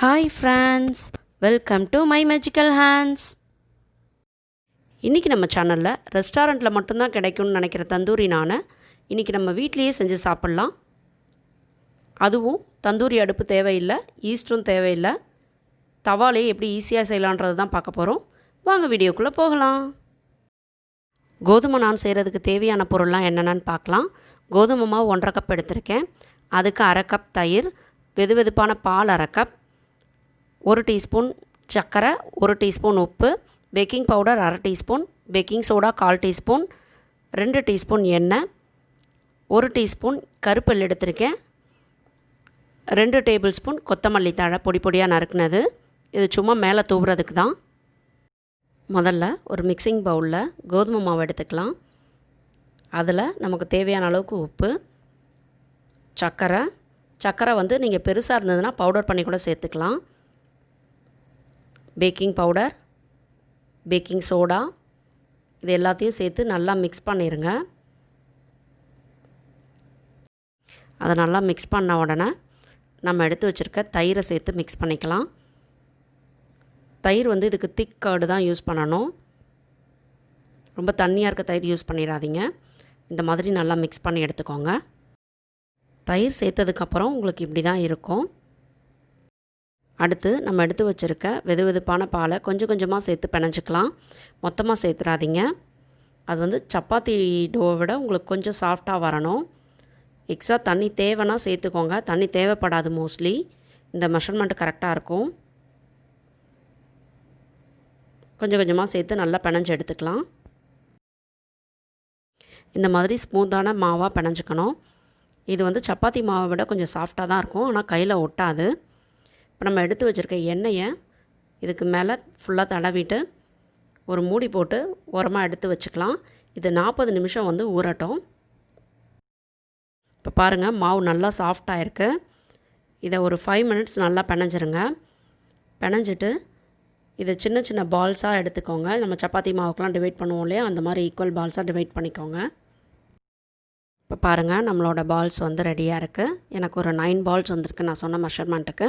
Hi friends, welcome to my magical hands. இன்றைக்கி நம்ம சேனலில் ரெஸ்டாரண்ட்டில் மட்டும்தான் கிடைக்கும்னு நினைக்கிற தந்தூரி நானை இன்றைக்கி நம்ம வீட்லேயே செஞ்சு சாப்பிட்லாம். அதுவும் தந்தூரி அடுப்பு தேவையில்லை, ஈஸ்ட்டும் தேவையில்லை. தவாலே எப்படி ஈஸியாக செய்யலான்றது தான் பார்க்க போகிறோம். வாங்க வீடியோக்குள்ளே போகலாம். கோதுமை நான் செய்கிறதுக்கு தேவையான பொருள்லாம் என்னென்னு பார்க்கலாம். கோதுமை மாவு 1.5 கப் எடுத்திருக்கேன். அதுக்கு 1/2 கப் தயிர், வெதுவெதுப்பான பால் 1/2 கப், 1 டீஸ்பூன் சர்க்கரை, 1 டீஸ்பூன் உப்பு, baking powder 1/2 teaspoon, baking soda 1/4 teaspoon, 2 teaspoon எண்ணெய், 1 டீஸ்பூன் கருப்பெல் எடுத்திருக்கேன், 2 டேபிள் ஸ்பூன் கொத்தமல்லி தழை பொடி பொடியாக நறுக்குனது. இது சும்மா மேலே தூவுறதுக்கு தான். முதல்ல ஒரு மிக்சிங் பவுலில் கோதுமை மாவு எடுத்துக்கலாம். அதில் நமக்கு தேவையான அளவுக்கு உப்பு, சர்க்கரை வந்து நீங்கள் பெருசாக இருந்ததுன்னா பவுடர் பண்ணி கூட சேர்த்துக்கலாம், பேக்கிங் பவுடர், பேக்கிங் சோடா, இது எல்லாத்தையும் சேர்த்து நல்லா மிக்ஸ் பண்ணிடுங்க. அதை நல்லா மிக்ஸ் பண்ண உடனே நம்ம எடுத்து வச்சுருக்க தயிரை சேர்த்து மிக்ஸ் பண்ணிக்கலாம். தயிர் வந்து இதுக்கு திக் கர்டு தான் யூஸ் பண்ணணும். ரொம்ப தண்ணியாக இருக்க தயிர் யூஸ் பண்ணிடாதீங்க. இந்த மாதிரி நல்லா மிக்ஸ் பண்ணி எடுத்துக்கோங்க. தயிர் சேர்த்ததுக்கப்புறம் உங்களுக்கு இப்படி தான் இருக்கும். அடுத்து நம்ம எடுத்து வச்சுருக்க வெதுவெதுப்பான பாலை கொஞ்சம் கொஞ்சமாக சேர்த்து பிணைஞ்சிக்கலாம். மொத்தமாக சேர்த்துறாதீங்க. அது வந்து சப்பாத்தி டோவை விட உங்களுக்கு கொஞ்சம் சாஃப்டாக வரணும். எக்ஸ்ட்ரா தண்ணி தேவைன்னா சேர்த்துக்கோங்க. தண்ணி தேவைப்படாது மோஸ்ட்லி. இந்த மெஷர்மெண்ட்டு கரெக்டாக இருக்கும். கொஞ்சம் கொஞ்சமாக சேர்த்து நல்லா பிணைஞ்சு எடுத்துக்கலாம். இந்த மாதிரி ஸ்மூத்தான மாவாக பிணைஞ்சிக்கணும். இது வந்து சப்பாத்தி மாவை விட கொஞ்சம் சாஃப்டாக தான் இருக்கும், ஆனால் கையில் ஒட்டாது. இப்போ நம்ம எடுத்து வச்சுருக்க எண்ணெயை இதுக்கு மேலே ஃபுல்லாக தடவிட்டு ஒரு மூடி போட்டு உரமாக எடுத்து வச்சுக்கலாம். இது 40 நிமிஷம் வந்து ஊறட்டும். இப்போ பாருங்கள், மாவு நல்லா சாஃப்டாக இருக்குது. இதை ஒரு 5 மினிட்ஸ் நல்லா பிணைஞ்சிருங்க. பிணைஞ்சிட்டு இதை சின்ன சின்ன பால்ஸாக எடுத்துக்கோங்க. நம்ம சப்பாத்தி மாவுக்கெலாம் டிவைட் பண்ணுவோம் இல்லையா, அந்த மாதிரி ஈக்குவல் பால்ஸாக டிவைட் பண்ணிக்கோங்க. இப்போ பாருங்கள், நம்மளோட பால்ஸ் வந்து ரெடியாக இருக்குது. எனக்கு ஒரு 9 பால்ஸ் வந்திருக்கு நான் சொன்ன மெஷர்மெண்ட்டுக்கு.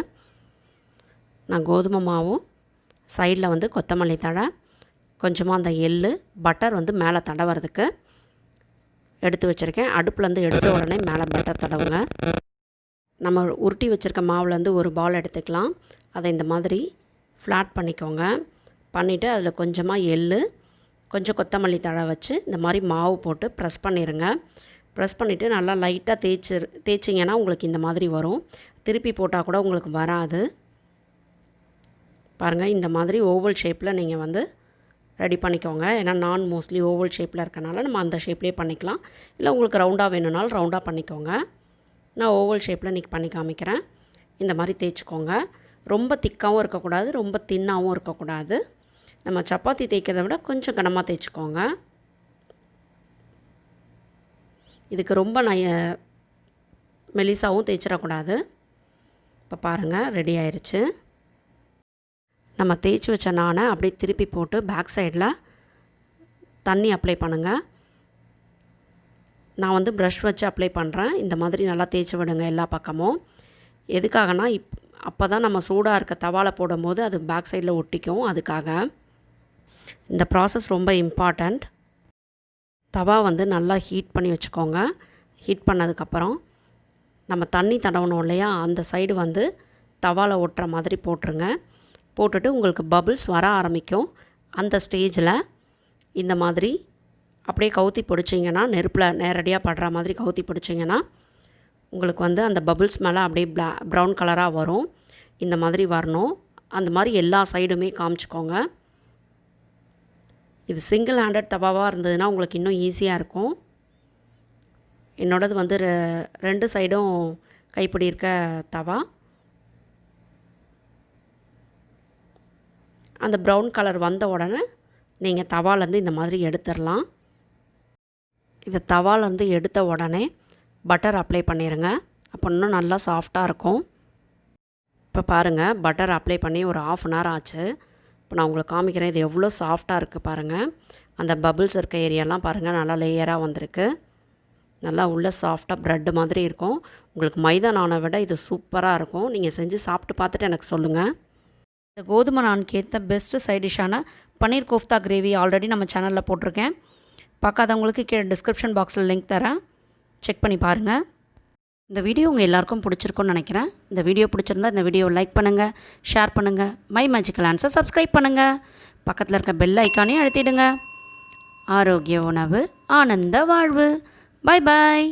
நான் கோதுமை மாவும் சைடில் வந்து கொத்தமல்லி தழை, கொஞ்சமாக அந்த எள்ளு, பட்டர் வந்து மேலே தடவுறதுக்கு எடுத்து வச்சுருக்கேன். அடுப்புலேருந்து எடுத்த உடனே மேலே பட்டர் தடவுங்க. நம்ம உருட்டி வச்சுருக்க மாவுலேருந்து ஒரு பால் எடுத்துக்கலாம். அதை இந்த மாதிரி ஃப்ளாட் பண்ணிக்கோங்க. பண்ணிவிட்டு அதில் கொஞ்சமாக எள்ளு, கொஞ்சம் கொத்தமல்லி தழை வச்சு இந்த மாதிரி மாவு போட்டு ப்ரெஸ் பண்ணிடுங்க. ப்ரெஸ் பண்ணிவிட்டு நல்லா லைட்டாக தேய்ச்சிங்கன்னா உங்களுக்கு இந்த மாதிரி வரும். திருப்பி போட்டால் கூட உங்களுக்கு வராது. பாருங்கள், இந்த மாதிரி ஓவல் ஷேப்பில் நீங்கள் வந்து ரெடி பண்ணிக்கோங்க. ஏன்னா நான் மோஸ்ட்லி ஓவல் ஷேப்பில் இருக்கனால நம்ம அந்த ஷேப்லேயே பண்ணிக்கலாம். இல்லை உங்களுக்கு ரவுண்டாக வேணும்னாலும் ரவுண்டாக பண்ணிக்கோங்க. நான் ஓவல் ஷேப்பில் இன்றைக்கி பண்ணி காமிக்கிறேன். இந்த மாதிரி தேய்ச்சிக்கோங்க. ரொம்ப திக்காகவும் இருக்கக்கூடாது, ரொம்ப தின்னாகவும் இருக்கக்கூடாது. நம்ம சப்பாத்தி தேய்க்கிறத விட கொஞ்சம் கனமாக தேய்ச்சிக்கோங்க. இதுக்கு ரொம்ப மெலிசாவும் தேய்ச்சிடக்கூடாது. இப்போ பாருங்கள், ரெடி ஆயிடுச்சு. நம்ம தேய்ச்சி வச்ச நானை அப்படியே திருப்பி போட்டு பேக் சைடில் தண்ணி அப்ளை பண்ணுங்கள். நான் வந்து ப்ரஷ் வச்சு அப்ளை பண்ணுறேன். இந்த மாதிரி நல்லா தேய்ச்சி விடுங்க எல்லா பக்கமும். எதுக்காகனா அப்போ தான் நம்ம சூடாக இருக்க தவாவில் போடும்போது அது பேக் சைடில் ஒட்டிக்கும். அதுக்காக இந்த ப்ராசஸ் ரொம்ப இம்பார்ட்டண்ட். தவா வந்து நல்லா ஹீட் பண்ணி வச்சுக்கோங்க. ஹீட் பண்ணதுக்கப்புறம் நம்ம தண்ணி தடவணும் இல்லையா, அந்த சைடு வந்து தவாவில் ஒட்டுற மாதிரி போட்டுருங்க. போட்டுட்டு உங்களுக்கு பபிள்ஸ் வர ஆரம்பிக்கும். அந்த ஸ்டேஜில் இந்த மாதிரி அப்படியே கவுத்தி பிடிச்சிங்கன்னா, நெருப்பில் நேரடியாக படுற மாதிரி கவுத்தி பிடிச்சிங்கன்னா உங்களுக்கு வந்து அந்த பபிள்ஸ் மேலே அப்படியே ப்ரௌன் கலராக வரும். இந்த மாதிரி வரணும். அந்த மாதிரி எல்லா சைடுமே காமிச்சிக்கோங்க. இது சிங்கிள் ஹேண்டட் தவாவாக இருந்ததுன்னா உங்களுக்கு இன்னும் ஈஸியாக இருக்கும். என்னோடது வந்து 2 சைடும் கைப்பிடி இருக்க தவா. அந்த ப்ரௌன் கலர் வந்த உடனே நீங்கள் தவாலேருந்து இந்த மாதிரி எடுத்துடலாம். இதை தவாலேருந்து எடுத்த உடனே பட்டர் அப்ளை பண்ணிடுங்க. அப்போ இன்னும் நல்லா சாஃப்டாக இருக்கும். இப்போ பாருங்கள், பட்டர் அப்ளை பண்ணி ஒரு 1/2 அன் ஹவர் ஆச்சு. இப்போ நான் உங்களுக்கு காமிக்கிறேன். இது எவ்வளோ சாஃப்டாக இருக்குது பாருங்கள். அந்த பபிள்ஸ் இருக்க ஏரியாலாம் பாருங்கள், நல்லா லேயராக வந்திருக்கு. நல்லா உள்ள சாஃப்டாக ப்ரெட்டு மாதிரி இருக்கும். உங்களுக்கு மைதா நானை விட இது சூப்பராக இருக்கும். நீங்கள் செஞ்சு சாப்பிட்டு பார்த்துட்டு எனக்கு சொல்லுங்கள். இந்த கோதுமை நானுக்கு ஏற்ற பெஸ்ட்டு சைட் டிஷ்ஷான பன்னீர் கோஃப்தா கிரேவி ஆல்ரெடி நம்ம சேனலில் போட்டிருக்கேன். பார்க்காதவங்களுக்கு கீழே டிஸ்கிரிப்ஷன் பாக்ஸில் லிங்க் தரேன், செக் பண்ணி பாருங்கள். இந்த வீடியோ உங்கள் எல்லாருக்கும் பிடிச்சிருக்குன்னு நினைக்கிறேன். இந்த வீடியோ பிடிச்சிருந்தா இந்த வீடியோவை லைக் பண்ணுங்கள், ஷேர் பண்ணுங்கள், மை மேஜிக்கல் ஆன்ஸை சப்ஸ்கிரைப் பண்ணுங்கள், பக்கத்தில் இருக்க பெல் ஐக்கானையும் அழுத்திடுங்க. ஆரோக்கிய உணவு, ஆனந்த வாழ்வு. பாய் பாய்.